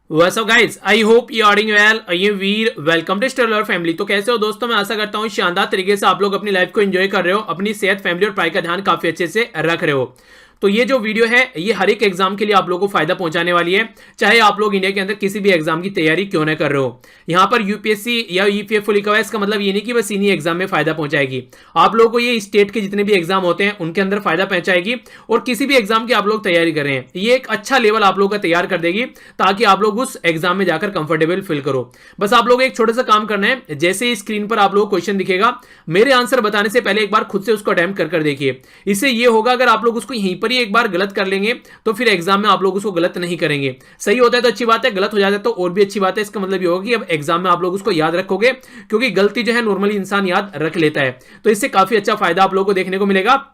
What's up guys? I hope you are doing well. I am Veer, welcome to Stellar family. तो कैसे हो दोस्तों? मैं आशा करता हूँ शानदार तरीके से आप लोग अपनी लाइफ को एंजॉय कर रहे हो, अपनी सेहत, फैमिली और पढ़ाई का ध्यान काफी अच्छे से रख रहे हो। तो ये जो वीडियो है ये हर एक एग्जाम के लिए आप लोगों को फायदा पहुंचाने वाली है, चाहे आप लोग इंडिया के अंदर किसी भी एग्जाम की तैयारी क्यों ना कर रहे हो। यहाँ पर यूपीएससी या ईपीएफओ लिखा हुआ है, इसका मतलब ये नहीं कि बस इन्हीं एग्जाम में फायदा पहुंचाएगी। आप लोगों को ये स्टेट के जितने भी एग्जाम होते हैं उनके अंदर फायदा पहुंचाएगी, और किसी भी एग्जाम की आप लोग तैयारी कर रहे हैं ये एक अच्छा लेवल आप लोग का तैयार कर देगी, ताकि आप लोग उस एग्जाम में जाकर कंफर्टेबल फील करो। बस आप लोग एक छोटा सा काम करना है, जैसे ही स्क्रीन पर आप लोग क्वेश्चन दिखेगा, मेरे आंसर बताने से पहले एक बार खुद से उसको अटेम्प्ट कर देखिए। इससे ये होगा, अगर आप लोग उसको यहीं पर ही एक बार गलत कर लेंगे तो फिर एग्जाम में आप लोग उसको गलत नहीं करेंगे। सही होता है तो अच्छी बात है, गलत हो जाता है तो और भी अच्छी बात है। इसका मतलब ये होगा कि अब एग्जाम में आप लोग उसको याद रखोगे, क्योंकि गलती जो है नॉर्मली इंसान याद रख लेता है। तो इससे काफी अच्छा फायदा आप लोगों को देखने को मिलेगा।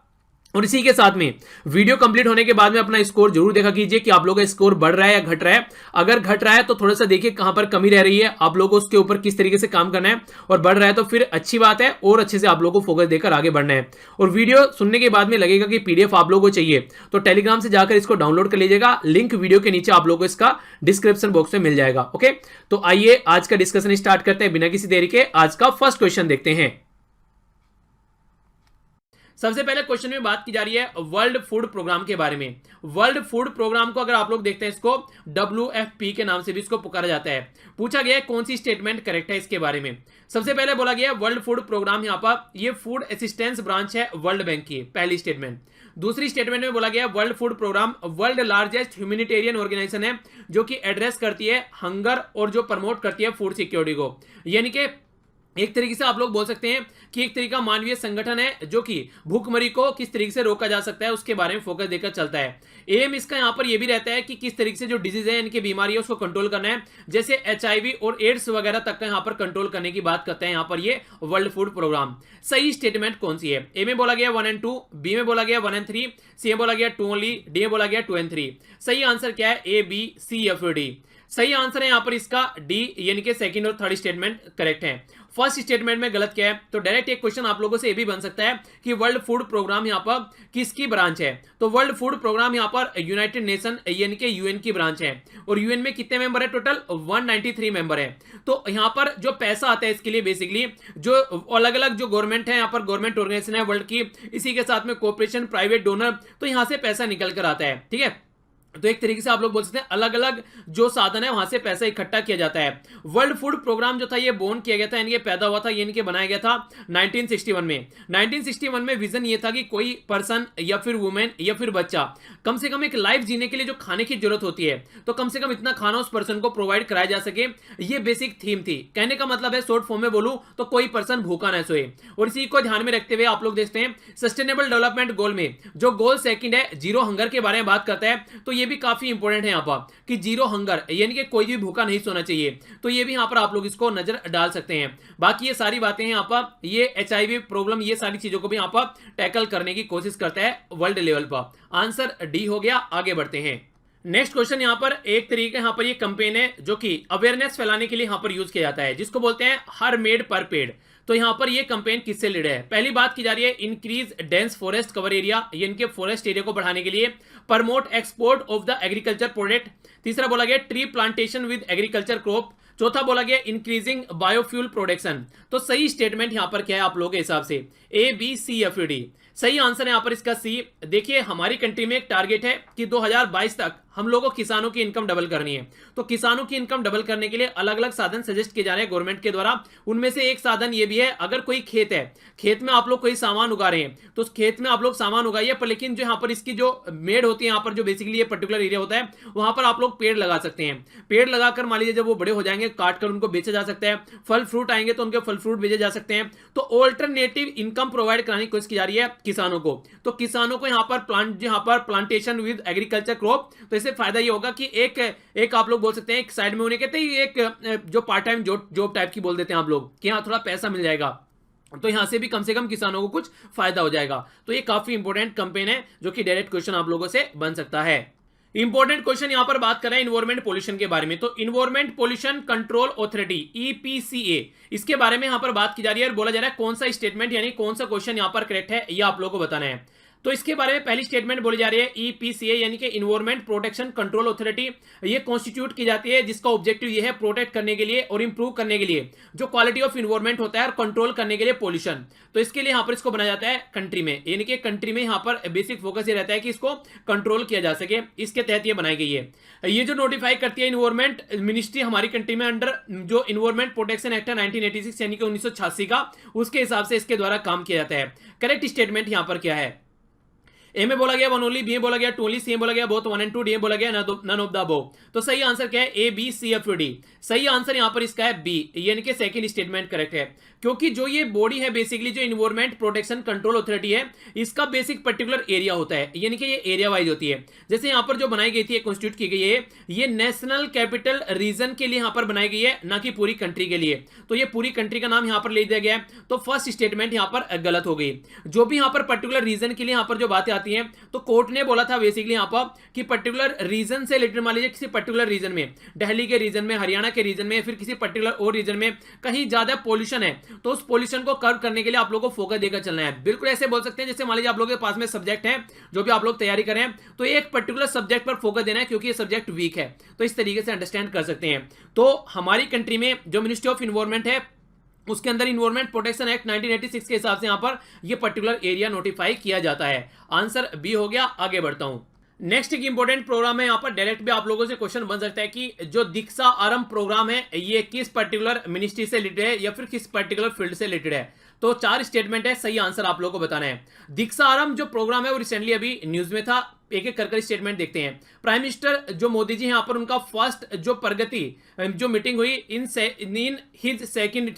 और इसी के साथ में वीडियो कंप्लीट होने के बाद में अपना स्कोर जरूर देखा कीजिए कि आप लोगों का स्कोर बढ़ रहा है या घट रहा है। अगर घट रहा है तो थोड़ा सा देखिए कहां पर कमी रह रही है, आप लोगों को उसके ऊपर किस तरीके से काम करना है, और बढ़ रहा है तो फिर अच्छी बात है, और अच्छे से आप लोगों को फोकस देकर आगे बढ़ना है। और वीडियो सुनने के बाद में लगेगा कि पीडीएफ आप लोगों को चाहिए तो टेलीग्राम से जाकर इसको डाउनलोड कर लीजिएगा, लिंक वीडियो के नीचे आप लोगों को इसका डिस्क्रिप्शन बॉक्स में मिल जाएगा। ओके, तो आइए आज का डिस्कशन स्टार्ट करते हैं बिना किसी देरी के। आज का फर्स्ट क्वेश्चन देखते हैं। सबसे पहले क्वेश्चन में बात की जा रही है वर्ल्ड फूड प्रोग्राम के बारे में। वर्ल्ड फूड प्रोग्राम को अगर आप लोग देखते हैं, इसको WFP के नाम से भी इसको पुकारा जाता है। पूछा गया है कौन सी स्टेटमेंट करेक्ट है इसके बारे में। सबसे पहले बोला गया वर्ल्ड फूड प्रोग्राम, यहां पर ये फूड असिस्टेंस ब्रांच है वर्ल्ड बैंक की, पहली स्टेटमेंट। दूसरी स्टेटमेंट में बोला गया World Food Programme world largest humanitarian organisation है, जो कि एड्रेस करती है हंगर और जो प्रमोट करती है फूड सिक्योरिटी को। यानी कि एक तरीके से आप लोग बोल सकते हैं कि एक तरीका मानवीय संगठन है जो कि भूखमरी को किस तरीके से रोका जा सकता है उसके बारे में फोकस देकर चलता है। एम इसका यहां पर यह भी रहता है कि किस तरीके से जो डिजीज है, इनकी बीमारी है, उसको कंट्रोल करना है, जैसे HIV और एड्स वगैरह तक का यहां पर कंट्रोल करने की बात करते हैं यहां पर ये वर्ल्ड फूड प्रोग्राम। सही स्टेटमेंट कौन सी है? ए में बोला गया 1 and 2, बी में बोला गया 1 and 3, सी में बोला गया 2 only, डी में बोला गया 2 and 3। सही आंसर क्या है? ABCFD। सही आंसर है यहां पर इसका डी, यानी कि सेकंड और थर्ड स्टेटमेंट करेक्ट है। फर्स्ट स्टेटमेंट में गलत क्या है? तो डायरेक्ट एक क्वेश्चन आप लोगों से ये भी बन सकता है कि वर्ल्ड फूड प्रोग्राम यहां पर किसकी ब्रांच है? तो वर्ल्ड फूड प्रोग्राम यहां पर यूनाइटेड नेशन यानी कि यूएन की ब्रांच है। और यूएन में कितने मेंबर है? टोटल 193 मेंबर है। तो यहां पर जो पैसा आता है इसके लिए बेसिकली जो अलग अलग जो गवर्नमेंट है, यहां पर गवर्नमेंट ऑर्गेनाइजेशन है वर्ल्ड की, इसी के साथ में कॉर्पोरेशन, प्राइवेट डोनर, तो यहां से पैसा निकल कर आता है। ठीक है, तो एक तरीके से आप लोग बोल सकते हैं अलग अलग जो साधन है वहां से पैसा इकट्ठा किया जाता है। वर्ल्ड फूड प्रोग्राम जो था ये बोर्न किया गया था, यानी कि पैदा हुआ था, यानी कि बनाया गया था 1961 में। 1961 में विजन ये था कि कोई पर्सन या फिर वुमेन या फिर बच्चा कम से कम एक लाइफ जीने के लिए जो खाने की जरूरत होती है, तो कम से कम इतना खाना उस पर्सन को प्रोवाइड कराया जा सके। ये बेसिक थीम थी। कहने का मतलब है, शॉर्ट फॉर्म में बोलूं तो कोई पर्सन भूखा ना सोए। और इसी को ध्यान में रखते हुए आप लोग देखते हैं सस्टेनेबल डेवलपमेंट गोल में जो गोल सेकंड है जीरो हंगर के बारे में बात करता है, तो ये भी काफी इंपॉर्टेंट है यहां पर कि जीरो हंगर, यानी कि कोई भी भूखा नहीं सोना चाहिए। तो ये भी यहां पर आप लोग इसको नजर डाल सकते हैं। बाकी ये सारी बातें हैं यहां पर, ये HIV प्रॉब्लम, ये सारी चीजों को भी यहां पर टैकल करने की कोशिश करता है वर्ल्ड लेवल पर। आंसर डी हो गया। आगे बढ़ते हैं। नेक्स्ट क्वेश्चन यहां पर एक तरीके यहां पर ये कैंपेन है जो कि अवेयरनेस फैलाने के लिए यहां पर यूज किया जाता है, जिसको बोलते हैं हर मेड पर पेड़। तो यहां पर ये कैंपेन किससे रिलेटेड है? पहली बात की जा रही है increase dense forest cover area, यानी कि फॉरेस्ट एरिया को बढ़ाने के लिए, promote export of the agriculture product. तीसरा बोला गया tree plantation with agriculture crop. चौथा बोला गया इंक्रीजिंग बायोफ्यूल प्रोडक्शन। तो सही स्टेटमेंट यहां पर क्या है आप लोगों के हिसाब से? ABCFD। सही आंसर है यहां पर इसका सी। देखिए हमारी कंट्री में एक टारगेट है कि 2022 तक हम लोगों को किसानों की इनकम डबल करनी है। तो किसानों की इनकम डबल करने के लिए अलग अलग साधन सजेस्ट किए जा रहे हैं गवर्नमेंट के द्वारा। उनमें से एक साधन ये भी है, अगर कोई खेत है, खेत में आप लोग कोई सामान उगा रहे हैं, तो उस खेत में आप लोग सामान उगाइए, पर लेकिन जो यहाँ पर इसकी जो मेड होती है, यहाँ पर जो बेसिकली ये पर्टिकुलर एरिया होता है, वहां पर आप लोग पेड़ लगा सकते हैं। पेड़ लगाकर मान लीजिए जब वो बड़े हो जाएंगे, काट कर उनको बेचा जा सकता है। फल फ्रूट आएंगे तो उनके फल फ्रूट बेचे जा सकते हैं। तो ऑल्टरनेटिव इनकम प्रोवाइड कराने की कोशिश की जा रही है किसानों को। तो किसानों को यहाँ पर प्लांटेशन विद एग्रीकल्चर क्रॉप, तो इससे फायदा ये होगा कि एक आप लोग बोल सकते हैं एक साइड में उन्हें कहते हैं एक जो पार्ट टाइम जॉब टाइप की बोल देते हैं आप लोग, कि यहां थोड़ा पैसा मिल जाएगा, तो यहां से भी कम से कम किसानों को कुछ फायदा हो जाएगा। तो ये काफी इंपॉर्टेंट कैंपेन है जो कि डायरेक्ट क्वेश्चन आप लोगों से बन सकता है। इंपॉर्टेंट क्वेश्चन यहां पर बात कर रहे हैं इन्वायरमेंट पोल्यूशन के बारे में। तो environment pollution control authority EPCA, इसके बारे में यहां पर बात की जा रही है और बोला जा रहा है कौन सा स्टेटमेंट यानी कौन सा क्वेश्चन यहां पर करेक्ट है, ये आप लोगों को बताना है। तो इसके बारे में पहली स्टेटमेंट बोली जा रही है ईपीसीए यानी कि इन्वायरमेंट प्रोटेक्शन कंट्रोल अथॉरिटी ये कॉन्स्टिट्यूट की जाती है, जिसका ऑब्जेक्टिव ये है प्रोटेक्ट करने के लिए और इंप्रूव करने के लिए जो क्वालिटी ऑफ इन्वायरमेंट होता है और कंट्रोल करने के लिए पोल्यूशन। तो इसके लिए यहां पर इसको बनाया जाता है कंट्री में, यानी कि कंट्री में यहां पर बेसिक फोकस ये रहता है कि इसको कंट्रोल किया जा सके, इसके तहत ये बनाई गई है। ये जो नोटिफाई करती है इन्वायरमेंट मिनिस्ट्री हमारी कंट्री में अंडर जो इन्वायरमेंट प्रोटेक्शन एक्ट है 1986 यानी कि 1986 का, उसके हिसाब से इसके द्वारा काम किया जाता है। करेक्ट स्टेटमेंट यहां पर क्या है? ए में बोला गया वन ओनली, बी में बोला गया टू ओनली, सी में बोला गया both one and two, D में बोला गया नन ऑफ द अबव। तो सही आंसर क्या है? A B C F D. सही आंसर यहां पर इसका है बी, यानी कि सेकंड स्टेटमेंट करेक्ट है, क्योंकि जो ये बॉडी है बेसिकली जो इन्वायरमेंट प्रोटेक्शन कंट्रोल अथॉरिटी है, इसका बेसिक पर्टिकुलर एरिया होता है, यानी कि ये एरिया वाइज होती है। जैसे यहां पर जो बनाई गई थी, कॉन्स्टिट्यूट की गई है, ये नेशनल कैपिटल रीजन के लिए यहां पर बनाई गई है, ना कि पूरी कंट्री के लिए। तो ये पूरी कंट्री का नाम यहां पर ले दिया गया है, तो फर्स्ट स्टेटमेंट यहां पर गलत हो गई। जो भी यहां पर पर्टिकुलर रीजन के लिए यहां पर जो बातें आती हैं, तो कोर्ट ने बोला था बेसिकली यहां पर कि पर्टिकुलर रीजन से रिलेटेड, मान लीजिए किसी पर्टिकुलर रीजन में, दिल्ली के रीजन में, हरियाणा के रीजन में, फिर किसी पर्टिकुलर और रीजन में कहीं ज्यादा पोल्यूशन है, तो उस पोल्यूशन को कर्व करने के लिए आप लोगों को फोकस देकर चलना है। बिल्कुल ऐसे बोल सकते हैं जैसे मान लीजिए आप लोगों के पास में सब्जेक्ट है, जो भी आप लोग तैयारी करें, तो एक पर्टिकुलर सब्जेक्ट पर फोकस देना है क्योंकि ये सब्जेक्ट वीक है, तो इस तरीके से अंडरस्टैंड कर सकते हैं। तो हमारी कंट्री में जो मिनिस्ट्री ऑफ इन्वायरमेंट है, उसके अंदर इन्वायरमेंट प्रोटेक्शन एक्ट 1986 के हिसाब से यहां पर ये पर्टिकुलर एरिया नोटिफाई किया जाता है। आंसर बी हो गया। आगे बढ़ता हूं। नेक्स्ट एक इंपॉर्टेंट प्रोग्राम है, यहां पर डायरेक्ट भी आप लोगों से क्वेश्चन बन सकता है कि जो दीक्षा आरंभ प्रोग्राम है ये किस पर्टिकुलर मिनिस्ट्री से रिलेटेड है या फिर किस पर्टिकुलर फील्ड से रिलेटेड है। तो 4 स्टेटमेंट है, सही आंसर आप लोगों को बताना है। दीक्षा आरंभ जो प्रोग्राम है वो रिसेंटली अभी न्यूज में था, एक एक कर स्टेटमेंट देखते हैं। प्राइम मिनिस्टर जो मोदी जी यहां पर उनका फर्स्ट जो प्रगति जो मीटिंग हुई इन हिज सेकंड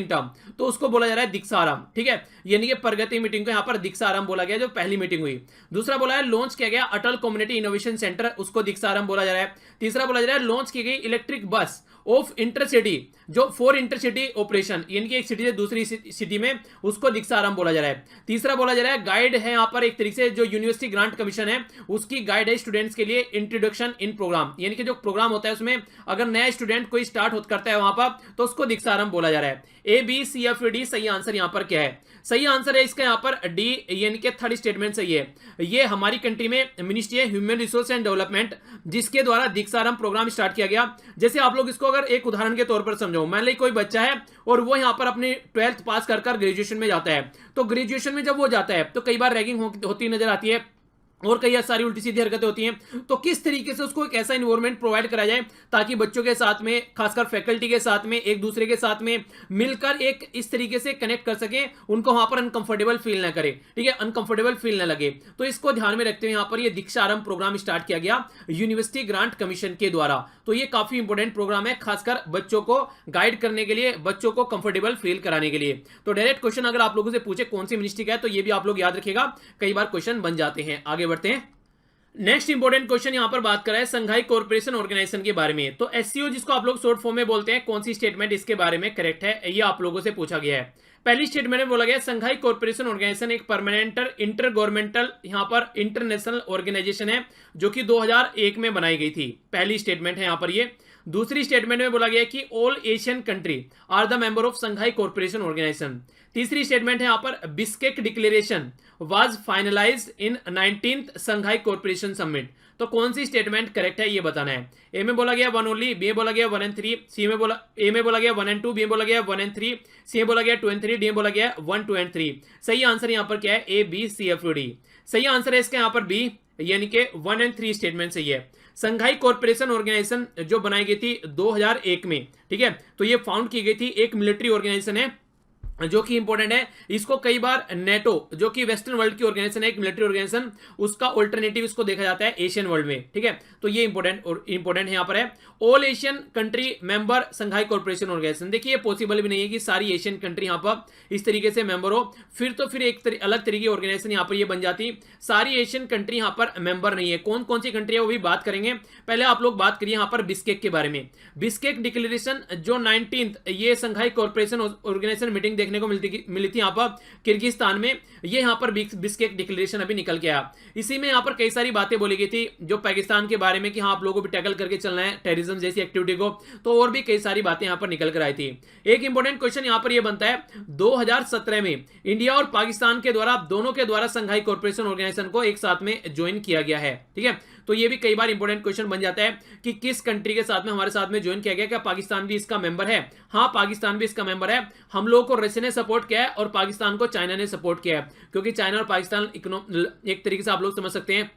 टर्म, तो उसको बोला जा रहा है दीक्षा आरंभ, ठीक है, यानी कि प्रगति मीटिंग को यहां पर दीक्षा आरंभ बोला गया, जो पहली मीटिंग हुई। दूसरा बोला है लॉन्च किया गया अटल कम्युनिटी इनोवेशन सेंटर, उसको दीक्षा आरंभ बोला जा रहा है। तीसरा बोला जा रहा है लॉन्च की गई इलेक्ट्रिक बस ऑफ इंटरसिटी, जो फॉर इंटरसिटी ऑपरेशन, यानी कि एक सिटी से दूसरी सिटी में, उसको दीक्षा आरंभ बोला जा रहा है। तीसरा बोला जा रहा है गाइड है यहां पर एक तरीके से जो यूनिवर्सिटी ग्रांट कमीशन है, उसकी गाइड है स्टूडेंट्स के लिए इंट्रोडक्शन इन प्रोग्राम, यानी कि जो प्रोग्राम होता है उसमें अगर नया स्टूडेंट कोई स्टार्ट करता है वहां पर, तो उसको दीक्षा आरंभ बोला जा रहा है। A B C F D. सही आंसर यहां पर क्या है? सही आंसर है इसका यहां पर डी, यानी कि थर्ड स्टेटमेंट सही है। ये हमारी कंट्री में मिनिस्ट्री है ह्यूमन रिसोर्स एंड डेवलपमेंट, जिसके द्वारा दीक्षा आरंभ प्रोग्राम स्टार्ट किया गया। जैसे आप लोग इसको अगर एक उदाहरण के तौर पर समझो, मान ली कोई बच्चा है और वो यहां पर अपनी 12th पास कर ग्रेजुएशन में जाता है, तो ग्रेजुएशन में जब वो जाता है तो कई बार रैगिंग होती नजर आती है और कई सारी उल्टी सीधी हरकतें होती हैं। तो किस तरीके से उसको एक ऐसा इन्वायरमेंट प्रोवाइड कराया जाए ताकि बच्चों के साथ में, खासकर फैकल्टी के साथ में, एक दूसरे के साथ में मिलकर एक इस तरीके से कनेक्ट कर सके, उनको वहां पर अनकंफर्टेबल फील ना करे, ठीक है, अनकंफर्टेबल फील ना लगे। तो इसको ध्यान में रखते हुए यहां पर ये दीक्षा आरंभ प्रोग्राम स्टार्ट किया गया यूनिवर्सिटी ग्रांट कमीशन के द्वारा। तो ये काफी इंपॉर्टेंट प्रोग्राम है, खासकर बच्चों को गाइड करने के लिए, बच्चों को कंफर्टेबल फील कराने के लिए। तो डायरेक्ट क्वेश्चन अगर आप लोगों से पूछे कौन सी मिनिस्ट्री का है, तो ये भी आप लोग याद रखिएगा, कई बार क्वेश्चन बन जाते हैं। आगे बढ़ते हैं। नेक्स्ट इंपॉर्टेंट क्वेश्चन यहां पर बात कर रहा है संघाई कॉर्पोरेशन ऑर्गेनाइजेशन के बारे में। तो एससीओ जिसको आप लोग शॉर्ट फॉर्म में बोलते हैं, कौन सी स्टेटमेंट इसके बारे में करेक्ट है, ये आप लोगों से पूछा गया है। पहली स्टेटमेंट में बोला गया संघाई कॉर्पोरेशन ऑर्गेनाइजेशन एक परमानेंट इंटर गवर्नमेंटल यहां पर इंटरनेशनल ऑर्गेनाइजेशन है, जो कि 2001 में बनाई गई थी। पहली स्टेटमेंट है यहां पर ये। दूसरी स्टेटमेंट में बोला गया कि all Asian country are the member of Shanghai corporation organisation. तीसरी स्टेटमेंट है यहां पर Bishkek declaration was finalised in 19th Shanghai corporation summit. तो कौन सी स्टेटमेंट करेक्ट है ये बताना है। ए में बोला गया 1 ओनली, बी में बोला गया 1 एंड 3, सी में बोला, ए में बोला गया 1 एंड 2, बी में बोला गया 1 एंड 3, सी में बोला गया 2 एंड 3, डी में बोला गया 1, 2 एंड 3। सही आंसर यहां पर क्या है? A B C F D. सही आंसर है इसका यहां पर बी, यानी कि 1 एंड 3 स्टेटमेंट सही है। संघाई कॉर्पोरेशन ऑर्गेनाइजेशन जो बनाई गई थी 2001 में, ठीक है, तो ये फाउंड की गई थी, एक मिलिट्री ऑर्गेनाइजेशन है जो कि इंपॉर्टेंट है। इसको कई बार नेटो जो कि वेस्टर्न वर्ल्ड की ऑर्गेनाइजेशन है, एक मिलिट्री ऑर्गेनाइजेशन, उसका अल्टरनेटिव इसको देखा जाता है एशियन वर्ल्ड में, ठीक है। तो ये इंपॉर्टेंट यहां पर है। All Asian country member Shanghai corporation organisation. देखिए पॉसिबल भी नहीं है कि सारी एशियन कंट्री यहां पर इस तरीके से मेंबर हो, फिर एक अलग तरीके की ऑर्गेनाइजेशन यहां पर ये बन जाती। सारी एशियन कंट्री यहां पर मेंबर नहीं है। कौन कौन सी कंट्री है वो भी बात करेंगे। पहले आप लोग बात करिए यहां पर बिस्केक के बारे में। बिस्केक डिक्लेरेशन जो 19th ये संघाई कॉर्पोरेशन ऑर्गेनाइजेशन मीटिंग देखने देखने को मिली थी यहाँ पर किर्गिस्तान में, ये यहाँ पर बिस्केक डिक्लेरेशन अभी निकल के आया। इसी में यहाँ पर कई सारी बातें बोली गई थी जो पाकिस्तान के बारे में कि हाँ आप लोगों को भी टैकल करके चलना है टेररिज्म जैसी एक्टिविटी को, तो और भी कई सारी बातें यहाँ पर निकल कर आई थी। एक इंपॉर्टेंट क्वेश्चन यहाँ पर यह बनता है 2017 में इंडिया और पाकिस्तान के द्वारा दोनों के द्वारा संघाई कॉर्पोरेशन ऑर्गेनाइजेशन को एक साथ में ज्वाइन किया गया है। ठीक है, तो ये भी कई बार इंपॉर्टेंट क्वेश्चन बन जाता है कि किस कंट्री के साथ में हमारे साथ में ज्वाइन किया गया, क्या पाकिस्तान भी इसका मेंबर है? हाँ, पाकिस्तान भी इसका मेंबर है। हम लोगों को रशिया ने सपोर्ट किया है और पाकिस्तान को चाइना ने सपोर्ट किया है, क्योंकि चाइना और पाकिस्तान एक तरीके से आप लोग समझ सकते हैं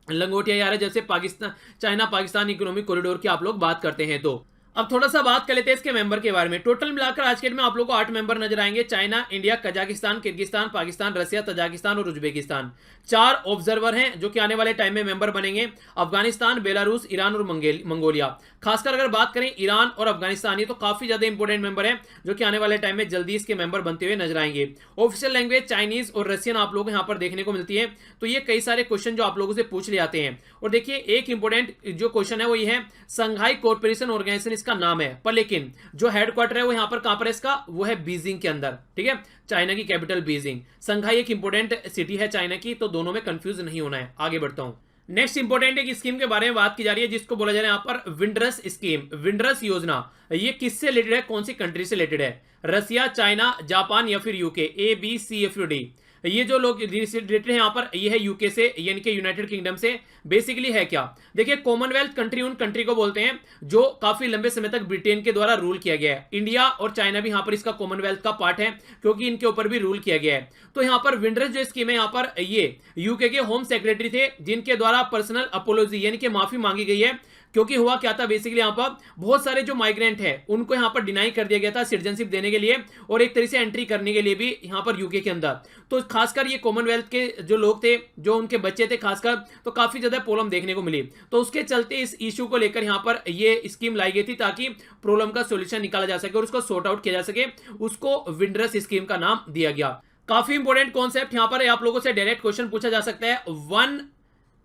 लंगोटिया यार है, जैसे Pakistan China Pakistan economic corridor की आप लोग बात करते हैं। तो अब थोड़ा सा बात कर लेते हैं इसके मेंबर के बारे में। टोटल मिलाकर आज के डेट में आप लोगों को 8 मेंबर नजर आएंगे, China, India, Kazakhstan, Kyrgyzstan, Pakistan, Russia, Tajikistan और उज्बेकिस्तान। 4 ऑब्जर्वर हैं जो कि आने वाले टाइम में मेंबर बनेंगे, अफगानिस्तान, बेलारूस, ईरान और मंगोलिया। खासकर अगर बात करें ईरान और अफगानिस्तान, ये तो काफी ज्यादा इंपॉर्टेंट मेंबर है जो कि आने वाले टाइम में जल्दी इसके मेंबर बनते हुए नजर आएंगे। ऑफिशियल लैंग्वेज चाइनीज और रशियन आप लोग यहाँ पर देखने को मिलती है। तो ये कई सारे क्वेश्चन जो आप लोगों से पूछ ले जाते हैं। और देखिए एक इंपॉर्टेंट जो क्वेश्चन है वो ये है, संघाई कॉर्पोरेशन ऑर्गेनाइजेशन इसका नाम है, पर लेकिन जो हेडक्वार्टर है वो यहाँ पर कहां पर है इसका, वो है बीजिंग के अंदर। ठीक है, चाइना की कैपिटल बीजिंग। संघाई एक इंपॉर्टेंट सिटी है चाइना की, तो दोनों में कंफ्यूज नहीं होना है। आगे बढ़ता हूं। नेक्स्ट इंपॉर्टेंट एक स्कीम के बारे में बात की जा रही है जिसको बोला जा रहा है यहाँ पर विंडरस स्कीम, विंडरस योजना। ये किससे रिलेटेड है, कौन सी कंट्री से रिलेटेड है? रशिया, चाइना, जापान या फिर यूके? ए बी सी या फिर डी? ये जो लोग रिलेटेड है यहाँ पर, ये है यूके से, यानी कि यूनाइटेड किंगडम से। बेसिकली है क्या, देखिए कॉमनवेल्थ कंट्री उन कंट्री को बोलते हैं जो काफी लंबे समय तक ब्रिटेन के द्वारा रूल किया गया है। इंडिया और चाइना भी यहाँ पर इसका कॉमनवेल्थ का पार्ट है क्योंकि इनके ऊपर भी रूल किया गया है। तो यहाँ पर विंडरस जो स्कीम है, यहाँ पर ये यूके के होम सेक्रेटरी थे जिनके द्वारा पर्सनल अपोलॉजी यानी कि माफी मांगी गई है, क्योंकि हुआ क्या था बेसिकली यहाँ पर बहुत सारे जो माइग्रेंट है उनको यहाँ पर डिनाई कर दिया गया था सिटीजनशिप देने के लिए और एक तरह से एंट्री करने के लिए भी यहाँ पर यूके के अंदर। तो खासकर ये कॉमनवेल्थ के जो लोग थे, जो उनके बच्चे थे खासकर, तो काफी ज्यादा प्रॉब्लम देखने को मिली। तो उसके चलते इस इश्यू को लेकर यहाँ पर ये स्कीम लाई गई थी ताकि प्रॉब्लम का सोल्यूशन निकाला जा सके और उसको सॉर्ट आउट किया जा सके। उसको विंडरस स्कीम का नाम दिया गया। काफी इंपॉर्टेंट कॉन्सेप्ट यहाँ पर आप लोगों से डायरेक्ट क्वेश्चन पूछा जा सकता है। One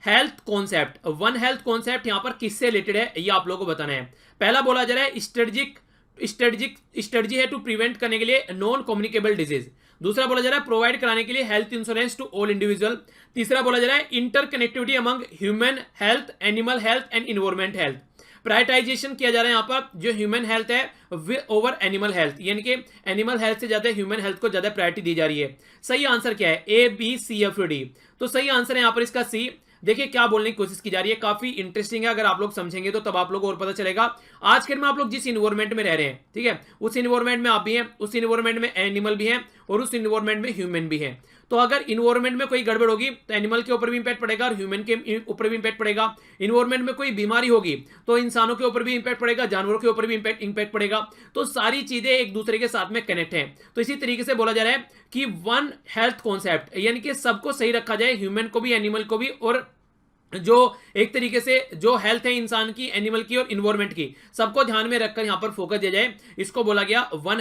health concept, one health concept यहां पर किससे रिलेटेड है ये आप लोगों को बताना है। पहला बोला जा रहा है स्ट्रेटजी है टू प्रिवेंट करने के लिए नॉन कम्युनिकेबल डिजीज। दूसरा बोला जा रहा है प्रोवाइड कराने के लिए health insurance to all individual. तीसरा बोला जा रहा है interconnectivity among human health, animal health and environment health. Prioritisation किया जा रहा है यहाँ पर जो ह्यूमन हेल्थ है ओवर एनिमल हेल्थ, यानी कि एनिमल हेल्थ से ज्यादा ह्यूमन हेल्थ को ज्यादा प्रायोरिटी दी जा रही है। सही आंसर क्या है, ए बी सी या फिर डी? तो सही आंसर है यहाँ पर इसका सी। देखिए क्या बोलने की कोशिश की जा रही है, काफी इंटरेस्टिंग है। अगर आप लोग समझेंगे तो तब आप लोग को और पता चलेगा। आज के दिन में आप लोग जिस इन्वायरमेंट में रह रहे हैं, ठीक है, उस इन्वायरमेंट में आप भी हैं, उस इन्वायरमेंट में एनिमल भी हैं और उस इन्वायरमेंट में ह्यूमन भी हैं। तो अगर इन्वायरमेंट में कोई गड़बड़ होगी तो एनिमल के ऊपर भी इंपैक्ट पड़ेगा और ह्यूमन के ऊपर भी इंपैक्ट पड़ेगा। इन्वायरमेंट में कोई बीमारी होगी तो इंसानों के ऊपर भी इंपैक्ट पड़ेगा, जानवरों के ऊपर भी इंपैक्ट पड़ेगा। तो सारी चीजें एक दूसरे के साथ में कनेक्ट हैं। तो इसी तरीके से बोला जा रहा है कि वन हेल्थ कॉन्सेप्ट, यानी कि सबको सही रखा जाए, ह्यूमन को भी, एनिमल को भी, और जो एक तरीके से जो हेल्थ है इंसान की, एनिमल की और इन्वायरमेंट की, सबको ध्यान में रखकर यहां पर फोकस दिया जाए। इसको बोला गया वन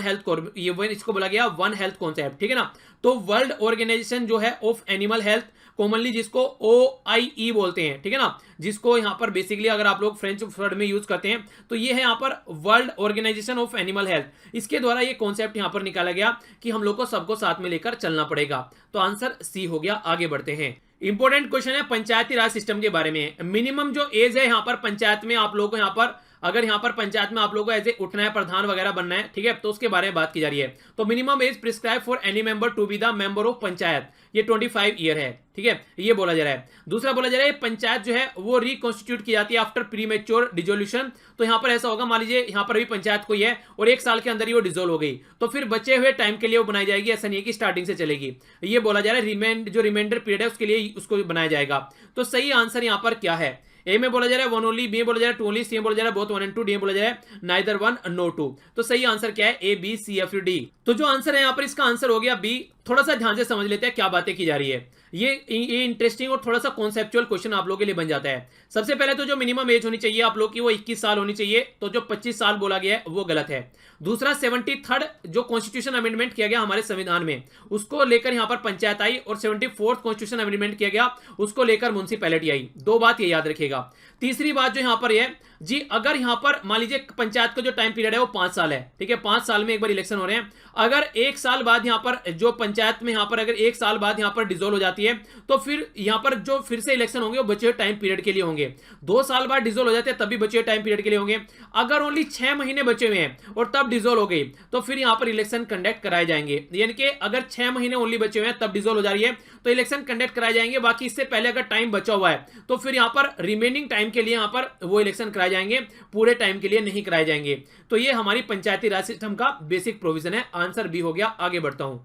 हेल्थ कॉन्सेप्ट। ठीक है ना। तो वर्ल्ड ऑर्गेनाइजेशन जो है ऑफ एनिमल हेल्थ, कॉमनली जिसको OIE बोलते हैं, ठीक है ना, जिसको यहां पर बेसिकली अगर आप लोग फ्रेंच वर्ड में यूज करते हैं तो ये है यहां पर World Organisation of Animal Health. इसके द्वारा ये कॉन्सेप्ट यहां पर निकाला गया कि हम लोग को सबको साथ में लेकर चलना पड़ेगा। तो आंसर सी हो गया। आगे बढ़ते हैं। इंपॉर्टेंट क्वेश्चन है पंचायती राज सिस्टम के बारे में। मिनिमम जो एज है यहाँ पर पंचायत में आप लोगों को, यहाँ पर अगर यहाँ पर पंचायत में आप लोगों को ऐसे उठना है, प्रधान वगैरह बनना है, ठीक है, तो उसके बारे में बात की जा रही है। तो minimum age prescribe for any member to be the member of panchayat, ये 25 ईयर है। ठीक है, ये बोला जा रहा है। दूसरा बोला जा रहा है पंचायत जो है वो रिकॉन्स्टिट्यूट की जाती है आफ्टर प्रीमेच्योर डिसोल्यूशन। तो यहाँ पर ऐसा होगा, मान लीजिए यहाँ पर भी पंचायत कोई है और 1 साल के अंदर ही वो डिसोल्व हो गई, तो फिर बचे हुए टाइम के लिए वो बनाई जाएगी। ऐसा नहीं है कि स्टार्टिंग से चलेगी। ये बोला जा रहा है जो रिमाइंडर पीरियड है उसके लिए उसको बनाया जाएगा। तो सही आंसर यहाँ पर क्या है? ए में बोला जा रहा है 1 ओनली, बी में बोला जा रहा है 2 ओनली, सी में बोला जा रहा है बोथ 1 and 2, डी में बोला जा रहा है नाइदर 1 नो 2। तो सही आंसर क्या है? ए बी सी या फिर डी? तो जो आंसर है यहाँ पर इसका आंसर हो गया बी। थोड़ा सा ध्यान से समझ लेते हैं क्या बातें की जा रही है। ये इंटरेस्टिंग और थोड़ा सा कॉन्सेप्चुअल क्वेश्चन आप लोगों के लिए बन जाता है। सबसे पहले तो जो मिनिमम एज होनी चाहिए आप लोग की वो 21 साल होनी चाहिए, तो जो 25 साल बोला गया है वो गलत है। दूसरा 73rd जो कॉन्स्टिट्यूशन अमेंडमेंट किया गया हमारे संविधान में, उसको लेकर यहां पर पंचायत आई, और 74th कॉन्स्टिट्यूशन अमेंडमेंट किया गया, उसको लेकर म्युनिसिपैलिटी आई। 2 बात ये याद रखिएगा। तीसरी बात जो यहां पर है जी अगर यहां पर मान लीजिए पंचायत का जो टाइम पीरियड है वो 5 साल है, ठीक है, 5 साल में एक बार इलेक्शन हो रहे हैं। अगर 1 साल बाद यहां पर जो पंचायत में यहां पर अगर 1 साल बाद यहां पर डिसॉल्व हो जाती है तो फिर यहां पर जो फिर से इलेक्शन होंगे वो बचे हुए टाइम पीरियड के लिए होंगे। 2 साल बाद डिसॉल्व हो जाते हैं तब भी बचे हुए टाइम पीरियड के लिए होंगे। अगर ओनली 6 महीने बचे हुए हैं और तब डिसॉल्व हो गई तो फिर यहां पर इलेक्शन कंडक्ट कराए जाएंगे। यानी कि अगर 6 महीने ओनली बचे हुए हैं तब डिसॉल्व हो जा रही है तो इलेक्शन कंडक्ट कराए जाएंगे। बाकी इससे पहले अगर टाइम बचा हुआ है तो फिर यहां पर रिमेनिंग टाइम के लिए यहां पर वो इलेक्शन कराए जाएंगे, पूरे टाइम के लिए नहीं कराए जाएंगे। तो ये हमारी पंचायती राज सिस्टम का बेसिक प्रोविजन है। आंसर बी हो गया। आगे बढ़ता हूं।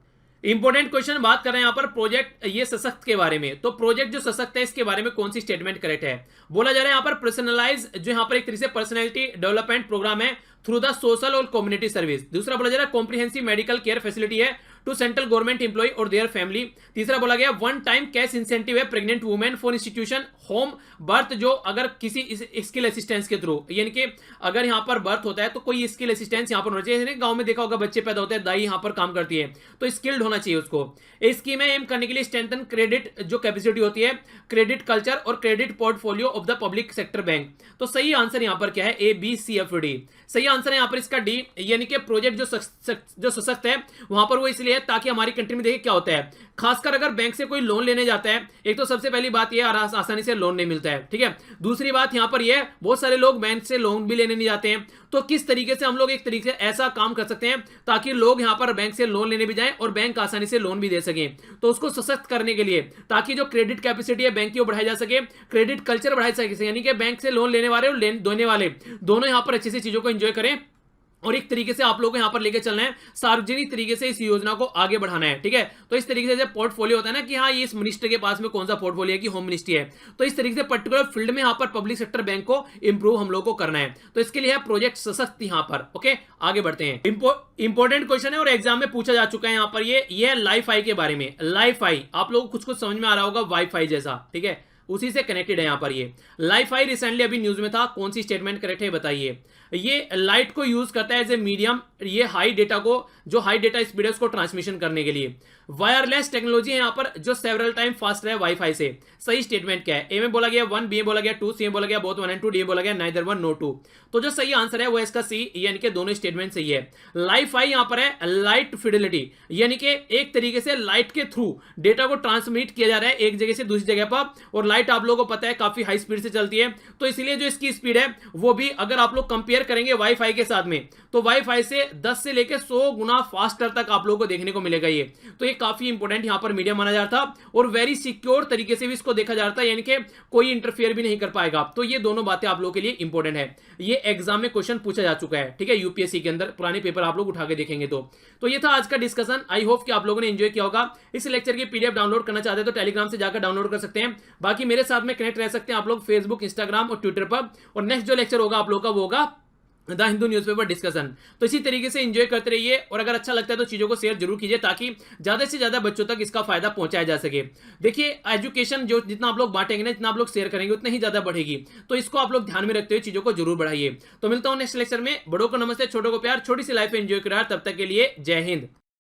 इंपॉर्टेंट क्वेश्चन बात कर रहे हैं यहां पर प्रोजेक्ट ये सशक्त के बारे में। तो प्रोजेक्ट जो सशक्त है इसके बारे में कौन सी स्टेटमेंट करेक्ट है? बोला जा रहा है यहां पर पर्सनलाइज जो यहां पर एक तरीके से पर्सनैलिटी डेवलपमेंट प्रोग्राम है थ्रू द सोशल और कम्युनिटी सर्विस। दूसरा बोला जा रहा है कॉम्प्रिहेंसिव मेडिकल केयर फैसिलिटी है टू सेंट्रल गवर्नमेंट एम्प्लॉय और देयर फैमिली। तीसरा बोला गया वन टाइम कैश इंसेंटिव है pregnant women for institution home birth, जो अगर किसी स्किल असिस्टेंस के थ्रू, यानी कि अगर यहां पर बर्थ होता है तो कोई स्किल असिस्टेंस यहां पर होना चाहिए। गांव में देखा होगा बच्चे पैदा होते हैं, दाई यहां पर काम करती है तो स्किल्ड होना चाहिए उसको। इस स्कीम में एम करने के लिए स्ट्रेंथन क्रेडिट जो कैपेसिटी होती है, क्रेडिट कल्चर और credit portfolio of the public sector bank. तो सही आंसर यहां पर क्या है? A B C F D. सही आंसर है यहां पर इसका डी, यानी कि प्रोजेक्ट जो सशक्त है वहां पर वो इसलिए है ताकि हमारी कंट्री में देखिए क्या होता है, खासकर अगर बैंक से कोई लोन लेने जाता है, एक तो सबसे पहली बात यह आसानी से लोन नहीं मिलता है, ठीक है। दूसरी बात यहां पर यह बहुत सारे लोग बैंक से लोन भी लेने नहीं जाते हैं। तो किस तरीके से हम लोग एक तरीके से ऐसा काम कर सकते हैं ताकि लोग यहां पर बैंक से लोन लेने भी जाएं और बैंक आसानी से लोन भी दे सकें। तो उसको सशक्त करने के लिए ताकि जो क्रेडिट कैपेसिटी है बैंक की वो बढ़ाई जा सके, क्रेडिट कल्चर बढ़ाई सके, यानी कि बैंक से लोन लेने वाले और देने वाले दोनों यहां पर अच्छी सी चीजों को एंजॉय करें और एक तरीके से आप लोगों को यहां पर लेके चलना है, सार्वजनिक तरीके से इस योजना को आगे बढ़ाना है, ठीक है। तो इस तरीके से पोर्टफोलियो होता है ना कि हाँ ये इस मिनिस्टर के पास में कौन सा पोर्टफोलियो है कि होम मिनिस्ट्री है, तो इस तरीके से पर्टिकुलर फील्ड में यहां पर पब्लिक सेक्टर बैंक को इंप्रूव हम लोग को करना है। तो इसके लिए है प्रोजेक्ट सशक्त यहां पर। ओके आगे बढ़ते हैं। इंपॉर्टेंट क्वेश्चन है और एग्जाम में पूछा जा चुका है यहां पर ये लाइफाई के बारे में। लाइफाई आप लोगों को कुछ समझ में आ रहा होगा, वाईफाई जैसा, ठीक है, उसी से कनेक्टेड है यहां पर। ये लाइफाई रिसेंटली अभी न्यूज में था, कौन सी स्टेटमेंट करेक्ट है बताइए? ये लाइट को यूज करता है एज ए मीडियम, ये हाई डेटा को, जो हाई डेटा स्पीड है उसको ट्रांसमिशन करने के लिए। वायरलेस टेक्नोलॉजी है यहां पर जो सेवरल टाइम फास्ट है वाईफाई से। सही स्टेटमेंट क्या है? ए में बोला गया 1, बी में बोला गया 2, सी में बोला गया बोथ 1 and 2, डी में बोला गया नाइदर 1 नो 2। तो जो सही आंसर है वो इसका सी, यानी कि दोनों स्टेटमेंट सही है। लाइफाई यहां पर है लाइट फिडेलिटी, यानी कि एक तरीके से लाइट के थ्रू डेटा को ट्रांसमिट किया जा रहा है एक जगह से दूसरी जगह पर, और लाइट आप लोगों को पता है काफी हाई स्पीड से चलती है, तो इसलिए जो इसकी स्पीड है वो भी अगर आप लोग कंपेयर करेंगे वाईफाई के साथ में तो वाईफाई से 10 से लेकर 100 गुना फास्टर तक आप लोगों को देखने को मिलेगा ये। तो ये काफी इंपॉर्टेंट यहां पर मीडियम माना जाता था और वेरी सिक्योर तरीके से भी इसको देखा जाता है, यानी कि कोई इंटरफेयर भी नहीं कर पाएगा। तो ये दोनों बातें आप लोगों के लिए इंपॉर्टेंट है। ये एग्जाम में क्वेश्चन पूछा जा चुका है, ठीक है, यूपीएससी के अंदर पुराने पेपर आप लोग उठा के देखेंगे। तो ये था आज का डिस्कशन। आई होप कि आप लोगों ने एंजॉय किया होगा। इस लेक्चर की पीडीएफ डाउनलोड करना चाहते हैं तो टेलीग्राम से जाकर डाउनलोड कर सकते हैं। बाकी मेरे साथ में कनेक्ट रह सकते हैं आप लोग फेसबुक, इंस्टाग्राम और ट्विटर पर। और नेक्स्ट जो लेक्चर होगा आप लोग का वो होगा द हिंदू न्यूज़पेपर डिस्कशन। तो इसी तरीके से एंजॉय करते रहिए और अगर अच्छा लगता है तो चीज़ों को शेयर जरूर कीजिए ताकि ज़्यादा से ज़्यादा बच्चों तक इसका फायदा पहुंचाया जा सके। देखिए एजुकेशन जो जितना आप लोग बांटेंगे ना, जितना आप लोग शेयर करेंगे उतना ही ज़्यादा बढ़ेगी। तो इसको आप लोग ध्यान में रखते हुए चीज़ों को जरूर बढ़ाइए। तो मिलता हूं नेक्स्ट लेक्चर में। बड़ों को नमस्ते, छोटों को प्यार, छोटी सी लाइफ एंजॉय करा। तब तक के लिए जय हिंद।